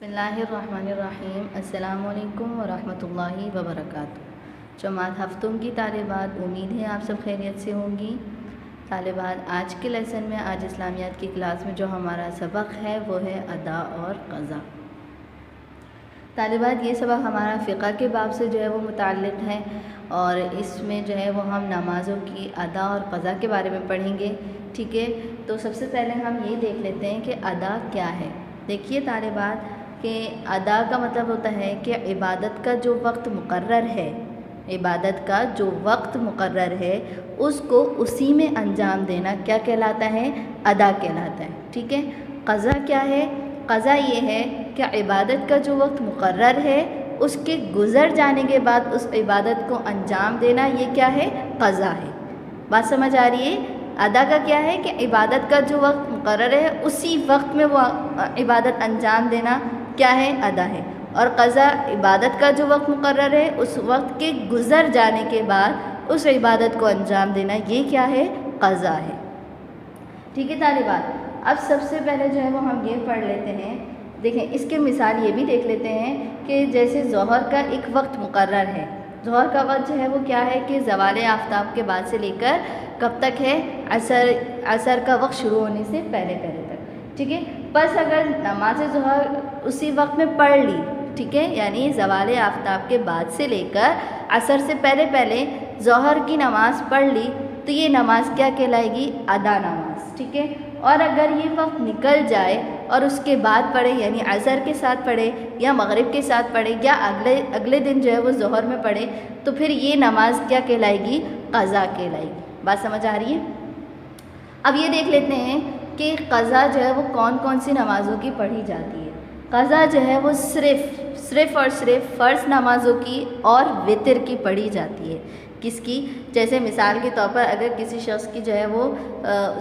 बिस्मिल्लाहिर्रहमानिर्रहीम अस्सलामुअलैकुम वरहमतुल्लाहि वबरकातुहू। जमात हफ्तों की तालिबात, उम्मीद है आप सब खैरियत से होंगी। तालिबात, आज के लेसन में, आज इस्लामियात की क्लास में जो हमारा सबक है वो है अदा और क़ज़ा। तालिबात, ये सबक हमारा फ़िक़्ह के बाब से जो है वो मुताल्लिक़ है और इसमें जो है वो हम नमाज़ों की अदा और क़ज़ा के बारे में पढ़ेंगे। ठीक है, तो सबसे पहले हम ये देख लेते हैं कि अदा क्या है। देखिए तालिबात, कि अदा का मतलब होता है कि इबादत का जो वक्त मुकर्रर है, इबादत का जो वक्त मुकर्रर है उसको उसी में अंजाम देना क्या कहलाता है? अदा कहलाता है। ठीक है, क़ज़ा क्या है? क़ज़ा ये है कि इबादत का जो वक्त मुकर्रर है उसके गुज़र जाने के बाद उस इबादत को अंजाम देना, ये क्या है? क़ज़ा है। बात समझ आ रही है? अदा का क्या है कि इबादत का जो वक्त मुकर्रर है उसी वक्त में वो इबादत अंजाम देना क्या है? अदा है। और क़ज़ा, इबादत का जो वक्त मुकर्रर है उस वक्त के गुज़र जाने के बाद उस इबादत को अंजाम देना, ये क्या है? क़ज़ा है। ठीक है तालिबात, अब सबसे पहले जो है वो हम ये पढ़ लेते हैं। देखें, इसके मिसाल ये भी देख लेते हैं कि जैसे ज़ोहर का एक वक्त मुकर्रर है। ज़ोहर का वक्त जो है वो क्या है कि ज़वाल आफ्ताब के बाद से लेकर कब तक है? असर का वक्त शुरू होने से पहले पहले तक। ठीक है, बस अगर नमाज ज़ोहर उसी वक्त में पढ़ ली, ठीक है, यानी ज़वाल आफ्ताब के बाद से लेकर असर से पहले पहले ज़ोहर की नमाज़ पढ़ ली तो ये नमाज क्या कहलाएगी? अदा नमाज। ठीक है, और अगर ये वक्त निकल जाए और उसके बाद पढ़े, यानी असर के साथ पढ़े या मगरिब के साथ पढ़े या अगले दिन जो है वो ज़ोहर में पढ़े, तो फिर ये नमाज क्या कहलाएगी? क़ज़ा कहलाएगी। बात समझ आ रही है? अब ये देख लेते हैं कि क़ज़ा जो है वो कौन कौन सी नमाज़ों की पढ़ी जाती है। क़ज़ा जो है वो सिर्फ़ और सिर्फ फ़र्ज़ नमाज़ों की और वितर की पढ़ी जाती है। किसकी? जैसे मिसाल के तौर पर अगर किसी शख्स की जो है वो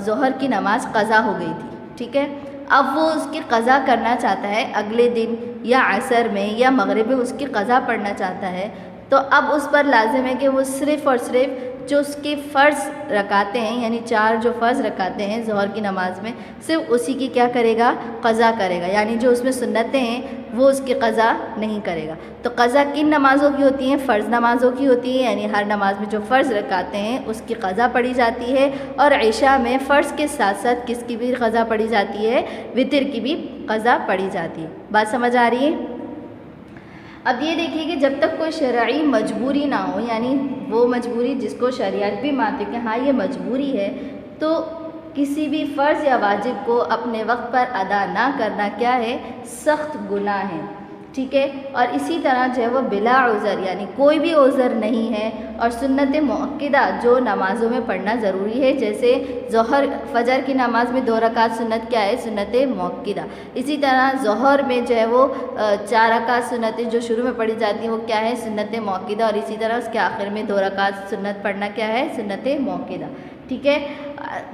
ज़ोहर की नमाज़ क़ज़ा हो गई थी, ठीक है, अब वो उसकी क़ज़ा करना चाहता है अगले दिन या असर में या मगरिब में उसकी क़ज़ा पढ़ना चाहता है, तो अब उस पर लाजिम है कि वो सिर्फ़ और सिर्फ जो उसके फ़र्ज़ रकाते हैं, यानी 4 जो फ़र्ज़ रकाते हैं ज़ोहर की नमाज़ में, सिर्फ उसी की क्या करेगा? क़ज़ा करेगा। यानी जो उसमें सुन्नतें हैं वो उसकी क़ज़ा नहीं करेगा। तो क़ज़ा किन नमाज़ों की होती हैं? फ़र्ज़ नमाज़ों की होती है, यानी हर नमाज में जो फ़र्ज़ रकाते हैं उसकी क़ज़ा पढ़ी जाती है। और इशा में फ़र्ज़ के साथ साथ किसकी भी क़ज़ा पढ़ी जाती है? वितर की भी क़ज़ा पढ़ी जाती है। बात समझ आ रही है? अब ये देखिए कि जब तक कोई शरई मजबूरी ना हो, यानी वो मजबूरी जिसको शरीयत भी मानती है कि हाँ ये मजबूरी है, तो किसी भी फ़र्ज़ या वाजिब को अपने वक्त पर अदा ना करना क्या है? सख्त गुनाह है। ठीक है, और इसी तरह जो है वो बिला उज़र, यानी कोई भी उज़र नहीं है। और सुन्नत मुअक्किदा जो नमाज़ों में पढ़ना ज़रूरी है, जैसे ज़ोहर फ़जर की नमाज़ में 2 रकात सुन्नत क्या है? सुन्नत मुअक्किदा। इसी तरह ज़ोहर में जो है वो 4 रकात सुन्नतें जो शुरू में पढ़ी जाती हैं वो क्या है? सुन्नत मुअक्किदा। और इसी तरह उसके आखिर में 2 रकात सुन्नत पढ़ना क्या है? सुन्नत मुअक्किदा। ठीक है,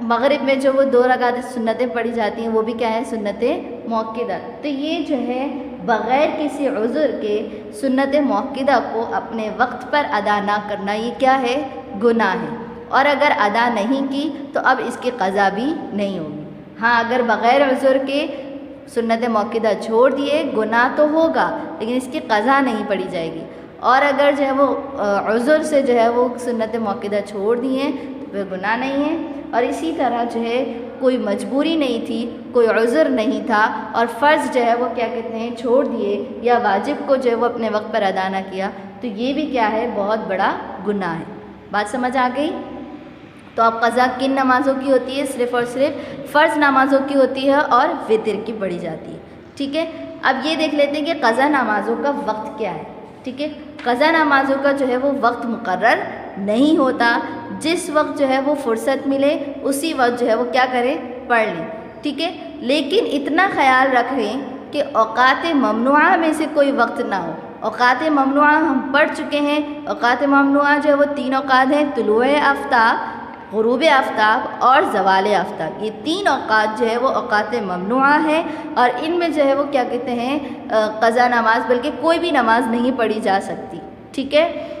मगरिब में जो वो 2 रकात सुन्नतें पढ़ी जाती हैं वो भी क्या है? सुन्नत मुअक्किदा। तो ये जो है बग़ैर किसी उज़्र के सुन्नत मुअक्किदा को अपने वक्त पर अदा ना करना, ये क्या है? गुनाह है। और अगर अदा नहीं की तो अब इसकी क़ज़ा भी नहीं होगी। हाँ, अगर बग़ैर उज़्र के सुन्नत मुअक्किदा छोड़ दिए, गुनाह तो होगा लेकिन इसकी क़ज़ा नहीं पढ़ी जाएगी। और अगर जो है वो उज़्र से जो है वो सुन्नत मुअक्किदा छोड़ दिए तो फिर गुनाह नहीं है। और इसी तरह जो है कोई मजबूरी नहीं थी, कोई उज़्र नहीं था और फ़र्ज़ जो है वो क्या कहते हैं? छोड़ दिए, या वाजिब को जो है वो अपने वक्त पर अदा ना किया, तो ये भी क्या है? बहुत बड़ा गुनाह है। बात समझ आ गई? तो अब क़ज़ा किन नमाज़ों की होती है? सिर्फ़ और सिर्फ फ़र्ज़ नमाज़ों की होती है और वितर की पढ़ी जाती है। ठीक है, अब ये देख लेते हैं कि क़ज़ा नमाज़ों का वक्त क्या है। ठीक है, क़ज़ा नमाज़ों का जो है वो वक्त मुकर्रर नहीं होता। जिस वक्त जो है वो फ़ुर्सत मिले उसी वक्त जो है वो क्या करें? पढ़ लें। ठीक है, लेकिन इतना ख़याल रखें कि औक़ात ममनुआ में से कोई वक्त ना हो। औक़ात ममनुआ हम पढ़ चुके हैं। औक़ात ममनुआ जो है वो 3 औक़ात हैं: तुलूए आफ्ताब, ग़ुरूब आफ्ताब और ज़वाल आफ्ताब। ये 3 औक़ात जो है वो औक़ात ममनुआ है और इनमें जो है वो क्या कहते हैं? क़ज़ा नमाज, बल्कि कोई भी नमाज नहीं पढ़ी जा सकती। ठीक है,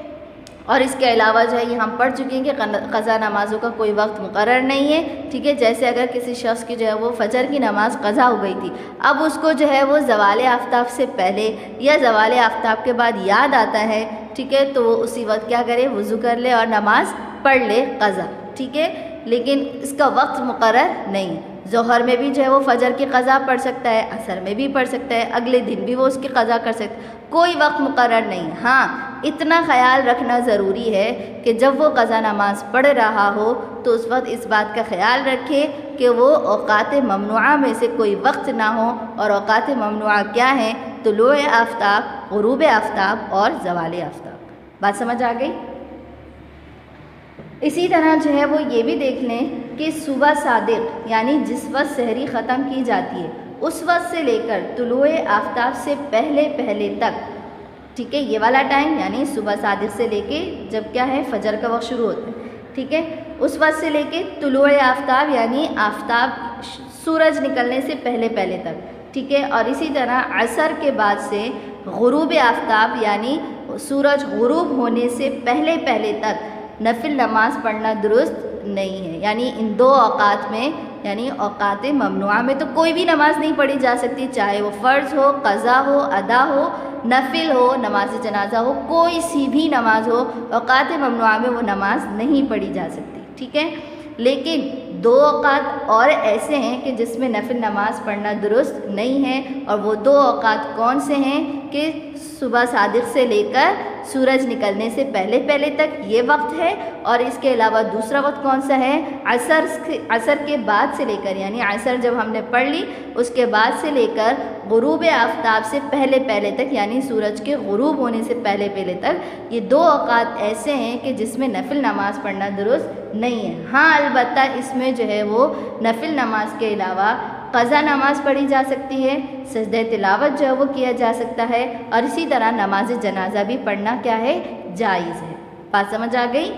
और इसके अलावा जो है ये हम पढ़ चुके हैं कि क़ज़ा नमाज़ों का कोई वक्त मुकर्रर नहीं है, ठीक है। जैसे अगर किसी शख्स की जो है वो फ़जर की नमाज़ क़ज़ा हो गई थी, अब उसको जो है वो ज़वाल आफ्ताब से पहले या ज़वाल आफ्ताब के बाद याद आता है, ठीक है, तो वो उसी वक्त क्या करे, वज़ू कर ले और नमाज़ पढ़ ले क़ज़ा, ठीक है। लेकिन इसका वक्त मुकर्रर नहीं। ज़ोहर में भी जो है वो फ़जर की क़ज़ा पढ़ सकता है, असर में भी पढ़ सकता है, अगले दिन भी वो उसकी क़ज़ा कर सकता है, कोई वक्त मुकर्रर नहीं। हाँ, इतना ख़याल रखना ज़रूरी है कि जब वो क़ज़ा नमाज पढ़ रहा हो तो उस वक्त इस बात का ख़याल रखे कि वो औक़ात ममनुआ में से कोई वक्त ना हो। और औक़ात ममनुआ क्या हैं? तुलूए आफ्ताब, ग़ुरूब आफ्ताब और ज़वाल आफ्ताब। बात समझ आ गई? इसी तरह जो है वो ये भी देख लें कि सुबह सादिक़ यानी जिस वक्त सहरी ख़त्म की जाती है उस वक्त से लेकर तुलूए आफ्ताब से पहले पहले तक, ठीक है, ये वाला टाइम यानी सुबह सादिक़ से लेके जब क्या है फ़जर का वक्त शुरू होता है, ठीक है, उस वक्त से लेके तुलूए आफ्ताब यानी आफ्ताब सूरज निकलने से पहले पहले तक, ठीक है। और इसी तरह असर के बाद से ग़ुरूब आफ्ताब यानी सूरज ग़ुरूब होने से पहले पहले तक नफिल नमाज पढ़ना दुरुस्त नहीं है। यानी इन दो औक़ात में यानी औक़ात ममनुआ में तो कोई भी नमाज़ नहीं पढ़ी जा सकती, चाहे वो फ़र्ज़ हो, क़ज़ा हो, अदा हो, नफिल हो, नमाज जनाजा हो, कोई सी भी नमाज हो, औक़ात ममनुआ में वो नमाज नहीं पढ़ी जा सकती, ठीक है। लेकिन दो औक़ात और ऐसे हैं कि जिसमें नफिल नमाज पढ़ना दुरुस्त नहीं है, और वो दो औक़ात कौन से हैं कि सुबह सादिक़ से लेकर सूरज निकलने से पहले पहले तक ये वक्त है, और इसके अलावा दूसरा वक्त कौन सा है, असर के बाद से लेकर यानी असर जब हमने पढ़ ली उसके बाद से लेकर ग़ुरूब आफ्ताब से पहले पहले तक यानी सूरज के ग़ुरूब होने से पहले पहले तक, ये दो औक़ात ऐसे हैं कि जिसमें नफिल नमाज पढ़ना दुरुस्त नहीं है। हाँ, अलबत्ता इसमें जो है वो नफिल नमाज के अलावा क़ज़ा नमाज पढ़ी जा सकती है, सजदे तिलावत जो है वो किया जा सकता है, और इसी तरह नमाज जनाजा भी पढ़ना क्या है, जायज़ है। बात समझ आ गई?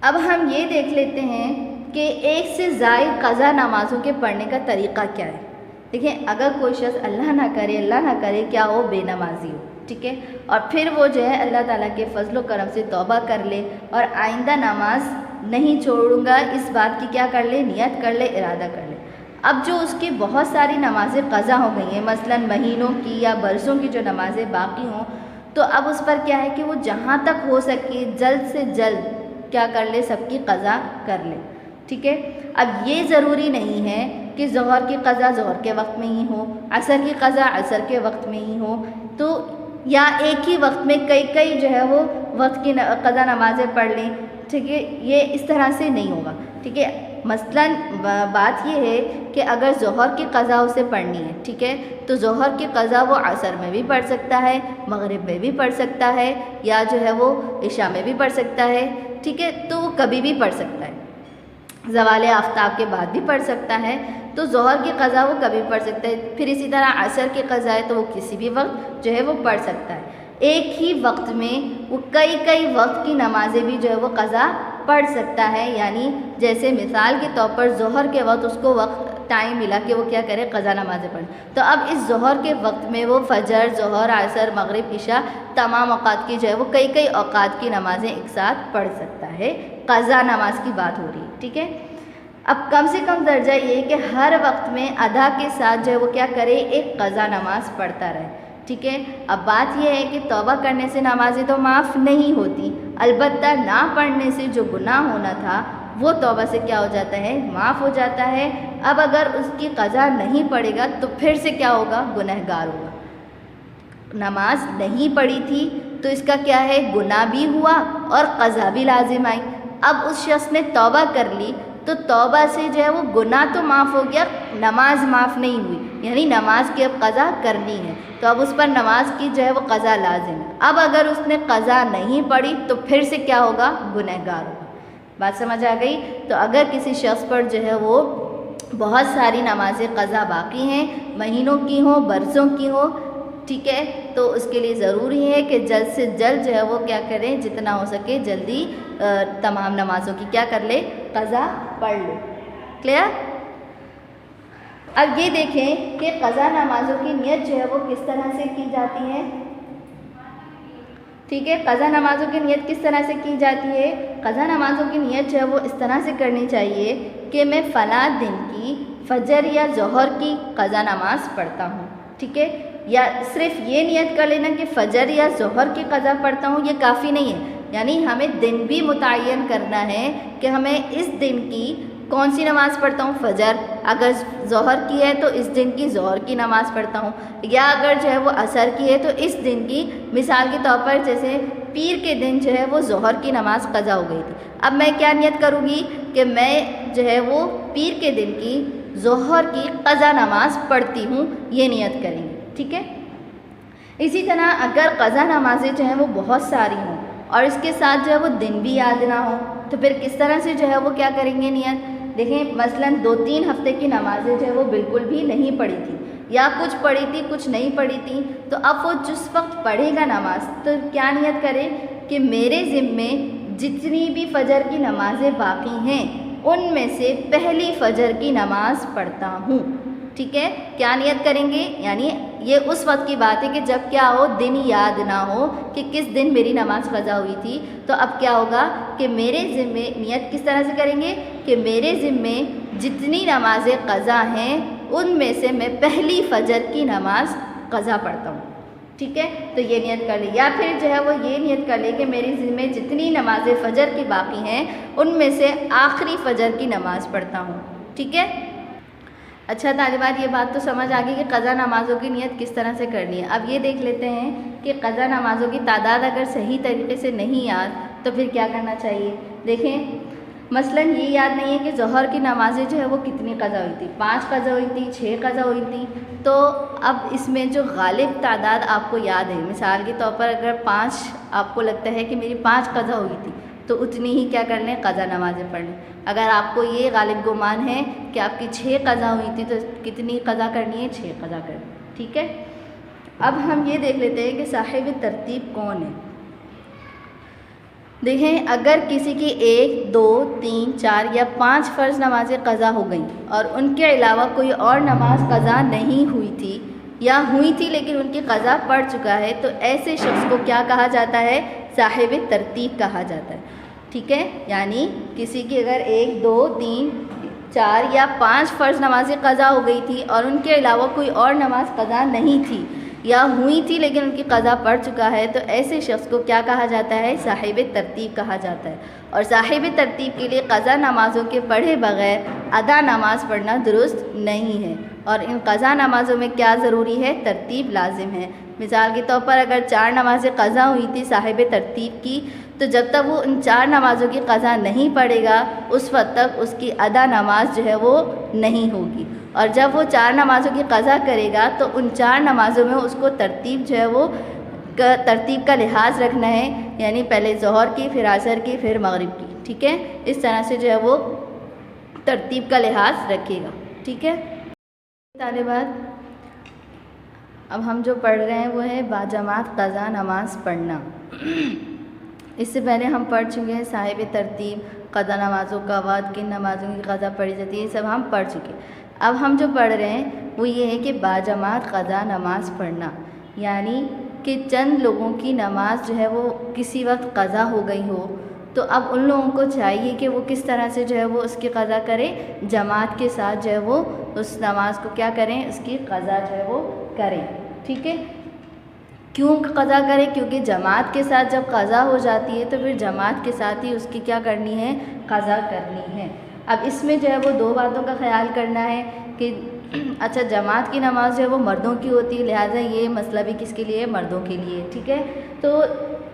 अब हम ये देख लेते हैं कि एक से ज़ायद क़ज़ा नमाज़ों के पढ़ने का तरीक़ा क्या है। देखिए, अगर कोई शख्स अल्लाह ना करे क्या हो, बेनमाजी हो, ठीक है, और फिर वो जो है अल्लाह ताला के फजल करम से तौबा कर ले और आइंदा नमाज नहीं छोड़ूंगा इस बात की क्या कर ले, नियत कर ले, इरादा कर ले। अब जो उसकी बहुत सारी नमाज़ें क़ज़ा हो गई हैं, मसलन महीनों की या बरसों की जो नमाज़ें बाकी हों, तो अब उस पर क्या है कि वो जहाँ तक हो सके जल्द से जल्द क्या कर ले, सबकी क़ज़ा कर ले, ठीक है। अब ये ज़रूरी नहीं है कि ज़ोहर की क़ज़ा ज़ोहर के वक्त में ही हो, असर की क़ज़ा असर के वक्त में ही हो, तो या एक ही वक्त में कई जो है वो वक्त की क़ज़ा नमाज़ें पढ़ लें, ठीक है, ये इस तरह से नहीं होगा, ठीक है। मसलन बात ये है कि अगर ज़ोहर की क़ज़ा उसे पढ़नी है, ठीक है, तो ज़ोहर की क़ज़ा वो असर में भी पढ़ सकता है, मग़रिब में भी पढ़ सकता है, या जो है वो इशा में भी पढ़ सकता है, ठीक है, तो वो कभी भी पढ़ सकता है, ज़वाल आफ्ताब के बाद भी पढ़ सकता है, तो ज़ोहर की क़ज़ा वो कभी पढ़ सकता है। फिर इसी तरह असर की क़ज़ा है तो वो किसी भी वक्त जो है वो पढ़ सकता है। एक ही वक्त में वो कई वक्त की नमाज़ें भी जो है वो क़ज़ा पढ़ सकता है। यानी जैसे मिसाल के तौर पर ज़ोहर के वक्त उसको वक्त टाइम मिला कि वो क्या करे, क़ज़ा नमाज़ें पढ़े, तो अब इस ज़ोहर के वक्त में वो फ़जर, ज़ोहर, असर, मग़रिब, इशा तमाम औक़ात की जो है वो कई औक़ात की नमाज़ें एक साथ पढ़ सकता है। क़ज़ा नमाज की बात हो रही है, ठीक है। अब कम से कम दर्जा ये कि हर वक्त में अदा के साथ जो है वो क्या करे, एक क़ज़ा नमाज पढ़ता रहे, ठीक है। अब बात यह है कि तौबा करने से नमाज़ें तो माफ़ नहीं होती, अलबत्ता ना पढ़ने से जो गुनाह होना था वो तौबा से क्या हो जाता है, माफ़ हो जाता है। अब अगर उसकी क़ज़ा नहीं पड़ेगा तो फिर से क्या होगा, गुनहगार होगा। नमाज नहीं पढ़ी थी तो इसका क्या है, गुनाह भी हुआ और क़ज़ा भी लाजिम आई। अब उस शख्स ने तौबा कर ली तो तौबा से जो है वो गुनाह तो माफ़ हो गया, नमाज माफ़ नहीं हुई, यानी नमाज की अब क़ज़ा करनी है, तो अब उस पर नमाज की जो है वो क़ज़ा लाजिम है। अब अगर उसने क़ज़ा नहीं पढ़ी तो फिर से क्या होगा, गुनहगार होगा। बात समझ आ गई? तो अगर किसी शख्स पर जो है वो बहुत सारी नमाज़ें क़ज़ा बाकी हैं, महीनों की हो, बरसों की हो, ठीक है, तो उसके लिए ज़रूरी है कि जल्द से जल्द जो है वो क्या करें, जितना हो सके जल्दी तमाम नमाज़ों की क्या कर ले, क़ज़ा पढ़ ले। क्लियर? अब ये देखें कि क़ज़ा नमाज़ों की नियत जो है वो किस तरह से की जाती है। ठीक है। क़ज़ा नमाज़ों की नियत किस तरह से की जाती है? क़ज़ा नमाज़ों की नियत जो है वो इस तरह से करनी चाहिए कि मैं फ़लाँ दिन की फ़जर या ज़ोहर की क़ज़ा नमाज़ पढ़ता हूँ, ठीक है। या सिर्फ़ ये नियत कर लेना कि फ़जर या ज़ोहर की क़ज़ा पढ़ता हूँ, ये काफ़ी नहीं है। यानी हमें दिन भी मुतय्यन करना है कि हमें इस दिन की कौन सी नमाज़ पढ़ता हूँ, फ़जर। अगर ज़ोहर की है तो इस दिन की ज़ोहर की नमाज़ पढ़ता हूँ, या अगर जो है वो असर की है तो इस दिन की। मिसाल के तौर पर जैसे पीर के दिन जो है वो ज़ोहर की नमाज़ क़ज़ा हो गई थी, अब मैं क्या नियत करूँगी कि मैं जो है वो पीर के दिन की ज़ोहर की क़ज़ा नमाज़ पढ़ती हूँ, ये नियत करेंगे, ठीक है। इसी तरह अगर क़ज़ा नमाज़ें जो हैं वो बहुत सारी हों और इसके साथ जो है वो दिन भी याद ना हो, तो फिर किस तरह से जो है वो क्या करेंगे नियत। देखें, मसलन 2-3 हफ़्ते की नमाज़ें जो है वो बिल्कुल भी नहीं पढ़ी थी, या कुछ पढ़ी थी कुछ नहीं पढ़ी थी, तो अब वो जिस वक्त पढ़ेगा नमाज तो क्या नियत करे कि मेरे ज़िम्मे जितनी भी फ़जर की नमाज़ें बाकी हैं उनमें से पहली फ़जर की नमाज़ पढ़ता हूँ, ठीक है। क्या नियत करेंगे, यानी ये उस वक्त की बात है कि जब क्या हो, दिन याद ना हो कि किस दिन मेरी नमाज़ क़ज़ा हुई थी। तो अब क्या होगा कि मेरे ज़िम्मे नियत किस तरह से करेंगे कि मेरे ज़िम्मे जितनी नमाज़ें क़ज़ा हैं उनमें से मैं पहली फ़जर की नमाज़ क़ज़ा पढ़ता हूँ, ठीक है। तो ये नियत कर ले, या फिर जो है वो ये नियत कर ले कि मेरे ज़िम्मे जितनी नमाज़ें फ़जर की बाकी हैं उनमें से आखिरी फ़जर की नमाज़ पढ़ता हूँ, ठीक है। अच्छा तालिबात, ये बात तो समझ आ गई कि क़ज़ा नमाज़ों की नियत किस तरह से करनी है। अब ये देख लेते हैं कि क़ज़ा नमाज़ों की तादाद अगर सही तरीके से नहीं याद तो फिर क्या करना चाहिए। देखें, मसलन ये याद नहीं है कि ज़ोहर की नमाज़ें जो है वो कितनी क़ज़ा हुई थी, 5 क़ज़ा हुई थी, 6 क़ज़ा हुई थी। तो अब इसमें जो गालिब तादाद आपको याद है, मिसाल के तौर पर अगर 5 आपको लगता है कि मेरी 5 क़ज़ा हुई थी, तो उतनी ही क्या कर लें, क़ज़ा नमाज़ें पढ़ लें। अगर आपको ये गालिब गुमान है कि आपकी 6 क़ज़ा हुई थी, तो कितनी क़ज़ा करनी है, 6 क़ज़ा करनी, ठीक है। अब हम ये देख लेते हैं कि साहिब तरतीब कौन है। देखें, अगर किसी की 1, 2, 3, 4 या 5 फ़र्ज़ नमाज़ें क़ज़ा हो गई और उनके अलावा कोई और नमाज क़ज़ा नहीं हुई थी, या हुई थी लेकिन उनकी क़ज़ा पड़ चुका है, तो ऐसे शख्स को क्या कहा जाता है, साहिब तरतीब कहा जाता है, ठीक है। यानी किसी की अगर 1, 2, 3, 4 या 5 फ़र्ज़ नमाज़ें क़ज़ा हो गई थी और उनके अलावा कोई और नमाज क़ज़ा नहीं थी, या हुई थी लेकिन उनकी क़ज़ा पड़ चुका है, तो ऐसे शख्स को क्या कहा जाता है, साहिब तरतीब कहा जाता है। और साहिब तरतीब के लिए क़ज़ा नमाज़ों के पढ़े बग़ैर अदा नमाज पढ़ना दुरुस्त नहीं है। और इन क़ज़ा नमाज़ों में क्या ज़रूरी है, तरतीब लाजिम है। मिसाल के तौर पर अगर 4 नमाज़ें क़ज़ा हुई थी साहिब तरतीब की, तो जब तक वो इन 4 नमाज़ों की क़ज़ा नहीं पढ़ेगा उस वक्त तक उसकी अदा नमाज जो है वो नहीं होगी। और जब वो 4 नमाज़ों की क़ज़ा करेगा तो उन 4 नमाज़ों में उसको तरतीब जो है वो तरतीब का लिहाज रखना है, यानी पहले ज़ोहर की, फिर असर की, फिर मगरिब की, ठीक है। इस तरह से जो है वो तरतीब का लिहाज रखेगा, ठीक है। तालिबात, अब हम जो पढ़ रहे हैं वो है बाजमात क़ज़ा नमाज पढ़ना। इससे पहले हम पढ़ चुके हैं साहिब तरतीब, क़ज़ा नमाज़ों का बाद किन नमाज़ों की क़ज़ा पढ़ी जाती है, ये सब हम पढ़ चुके। अब हम जो पढ़ रहे हैं वो ये है कि बाजमात क़ज़ा नमाज पढ़ना, यानी कि चंद लोगों की नमाज जो है वो किसी वक्त क़ज़ा हो गई हो, तो अब उन लोगों को चाहिए कि वो किस तरह से जो है वो उसकी क़ज़ा करें, जमात के साथ जो है वो उस नमाज को क्या करें, उसकी क़ज़ा जो है वो करें, ठीक है। क्यों क़ज़ा करें, क्योंकि जमात के साथ जब क़ज़ा हो जाती है तो फिर जमात के साथ ही उसकी क्या करनी है, क़ज़ा करनी है। अब इसमें जो है वो 2 बातों का ख्याल करना है कि अच्छा, जमात की नमाज जो है वो मर्दों की होती है, लिहाजा ये मसला भी किसके लिए, मर्दों के लिए, ठीक है। तो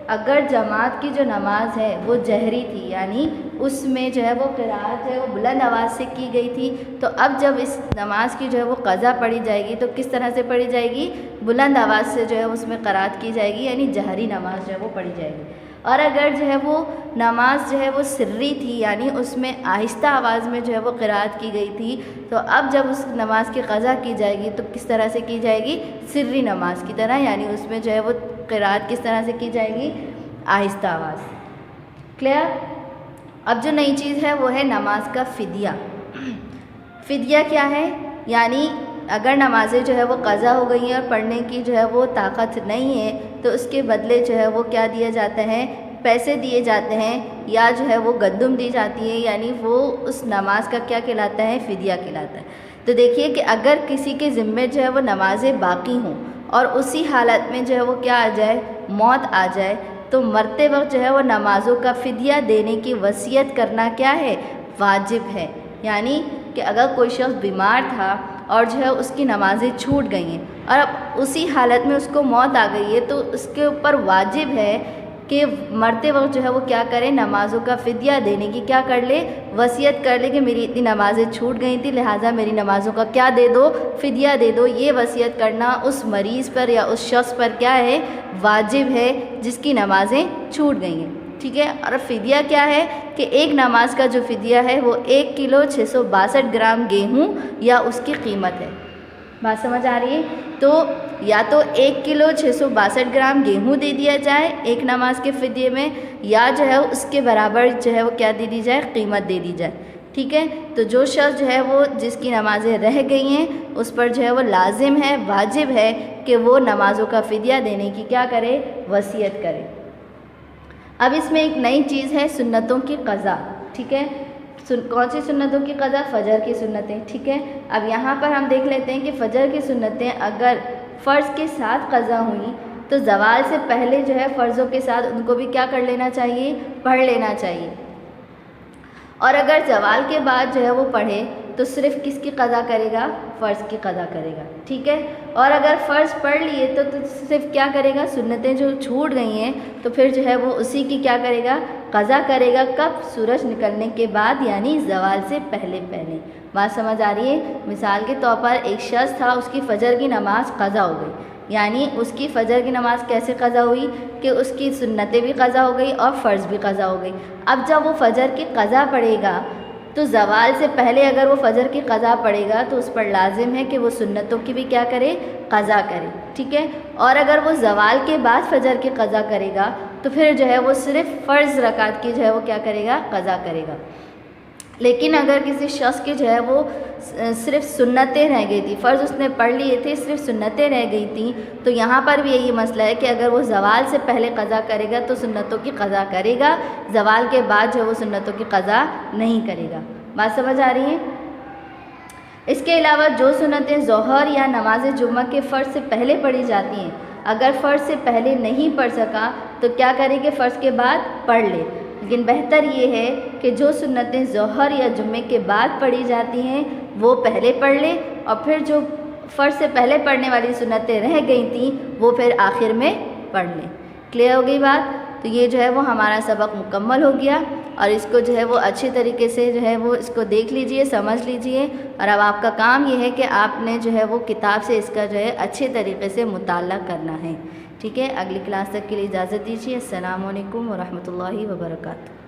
अगर जमात की जो नमाज है वो जहरी थी, यानी उसमें जो है वो क़िराअत जो है वो बुलंद आवाज़ से की गई थी, तो अब जब इस नमाज की जो है वो क़ज़ा पढ़ी जाएगी तो किस तरह से पढ़ी जाएगी, बुलंद आवाज़ से जो है उसमें क़िराअत की जाएगी, यानी जहरी नमाज जो है वो पढ़ी जाएगी। और अगर जो है वो नमाज जो है वो सिर्री थी, यानी उसमें आहिस्ता आवाज़ में जो है वो क़िराअत की गई थी, तो अब जब उस नमाज की क़ज़ा की जाएगी तो किस तरह से की जाएगी, सिर्री नमाज की तरह, यानी उसमें जो है वो क़िराअत किस तरह से की जाएगी, आहिस्ता आवाज़। क्लियर। अब जो नई चीज़ है वो है नमाज का फ़िदिया। फ़िदिया क्या है, यानी अगर नमाज़ें जो है वो क़ज़ा हो गई हैं और पढ़ने की जो है वो ताकत नहीं है, तो उसके बदले जो है वो क्या दिया जाता है, पैसे दिए जाते हैं या जो है वो गंदुम दी जाती है, यानी वो उस नमाज का क्या कहलाता है, फ़िदिया कहलाता है। तो देखिए कि अगर किसी के ज़िम्मे जो है वो नमाज़ें बाकी हों और उसी हालत में जो है वो क्या आ जाए, मौत आ जाए, तो मरते वक्त जो है वो नमाज़ों का फ़िदिया देने की वसीयत करना क्या है, वाजिब है। यानी कि अगर कोई शख्स बीमार था और जो है उसकी नमाज़ें छूट गई हैं और अब उसी हालत में उसको मौत आ गई है, तो उसके ऊपर वाजिब है कि मरते वक्त जो है वो क्या करे, नमाज़ों का फ़िदिया देने की क्या कर ले, वसीयत कर ले कि मेरी इतनी नमाज़ें छूट गई थी, लिहाजा मेरी नमाज़ों का क्या दे दो, फ़िदिया दे दो। ये वसीयत करना उस मरीज़ पर या उस शख्स पर क्या है, वाजिब है जिसकी नमाज़ें छूट गई हैं। ठीक है। और फ़िदिया क्या है कि एक नमाज का जो फ़िदिया है वो 1 किलो 662 ग्राम गेहूँ या उसकी कीमत है। बात समझ आ रही है? तो या तो 1 किलो 662 ग्राम गेहूँ दे दिया जाए एक नमाज के फ़िदिये में, या जो है उसके बराबर जो है वो क्या दे दी जाए, कीमत दे दी जाए। ठीक है। तो जो शख्स जो है वो जिसकी नमाज़ें रह गई हैं उस पर जो है वो लाजिम है, वाजिब है कि वो नमाज़ों का फ़िदिया देने की क्या करे, वसीयत करे। अब इसमें एक नई चीज़ है, सुन्नतों की क़ज़ा। ठीक है। कौन सी सुन्नतों की क़ज़ा, फ़जर की सुन्नतें। ठीक है। अब यहाँ पर हम देख लेते हैं कि फ़जर की सुन्नतें अगर फ़र्ज़ के साथ क़ज़ा हुई तो ज़वाल से पहले जो है फ़र्ज़ों के साथ उनको भी क्या कर लेना चाहिए, पढ़ लेना चाहिए। और अगर ज़वाल के बाद जो है वो पढ़े तो सिर्फ़ किसकी क़ज़ा करेगा, फ़र्ज़ की क़ज़ा करेगा। ठीक है। और अगर फ़र्ज़ पढ़ लिए तो सिर्फ़ क्या करेगा, सुन्नतें जो छूट गई हैं तो फिर जो है वो उसी की क्या करेगा, क़ज़ा करेगा। कब, सूरज निकलने के बाद, यानी ज़वाल से पहले पहले। बात समझ आ रही है? मिसाल के तौर पर एक शख्स था, उसकी फ़जर की नमाज़ क़ज़ा हो गई, यानी उसकी फ़जर की नमाज़ कैसे क़ज़ा हुई कि उसकी सुन्नतें भी क़ज़ा हो गई और फ़र्ज़ भी क़ज़ा हो गई। अब जब वो फ़जर की क़ज़ा पढ़ेगा तो ज़वाल से पहले अगर वो फ़जर की क़ज़ा पढ़ेगा तो उस पर लाजिम है कि वो सुन्नतों की भी क्या करे, क़ज़ा करे। ठीक है। और अगर वो ज़वाल के बाद फ़जर की क़ज़ा करेगा तो फिर जो है वो सिर्फ़ फ़र्ज़ रकात की जो है वो क्या करेगा, क़ज़ा करेगा। लेकिन अगर किसी शख्स की जो है वो सिर्फ़ सुन्नतें रह गई थी, फ़र्ज़ उसने पढ़ लिए थे, सिर्फ़ सुन्नतें रह गई थी, तो यहाँ पर भी यही मसला है कि अगर वो ज़वाल से पहले क़ज़ा करेगा तो सुन्नतों की क़ज़ा करेगा, ज़वाल के बाद जो है वो सुन्नतों की क़ज़ा नहीं करेगा। बात समझ आ रही है? इसके अलावा जो सुन्नतें ज़ोहर या नमाज जुम्मा के फ़र्ज़ से पहले पढ़ी जाती हैं, अगर फ़र्ज़ से पहले नहीं पढ़ सका तो क्या करेंगे, फ़र्ज़ के बाद पढ़ ले। लेकिन बेहतर ये है कि जो सुन्नतें ज़ोहर या जुम्मे के बाद पढ़ी जाती हैं वो पहले पढ़ ले, और फिर जो फ़र्ज़ से पहले पढ़ने वाली सुन्नतें रह गई थी वो फिर आखिर में पढ़ लें। क्लियर हो गई बात? तो ये जो है वो हमारा सबक मुकम्मल हो गया, और इसको जो है वो अच्छे तरीके से जो है वो इसको देख लीजिए, समझ लीजिए। और अब आपका काम ये है कि आपने जो है वो किताब से इसका जो है अच्छे तरीके से मुताला करना है। ठीक है। अगली क्लास तक के लिए इजाज़त दीजिए। अस्सलामु अलैकुम व रहमतुल्लाहि व बरकातहू।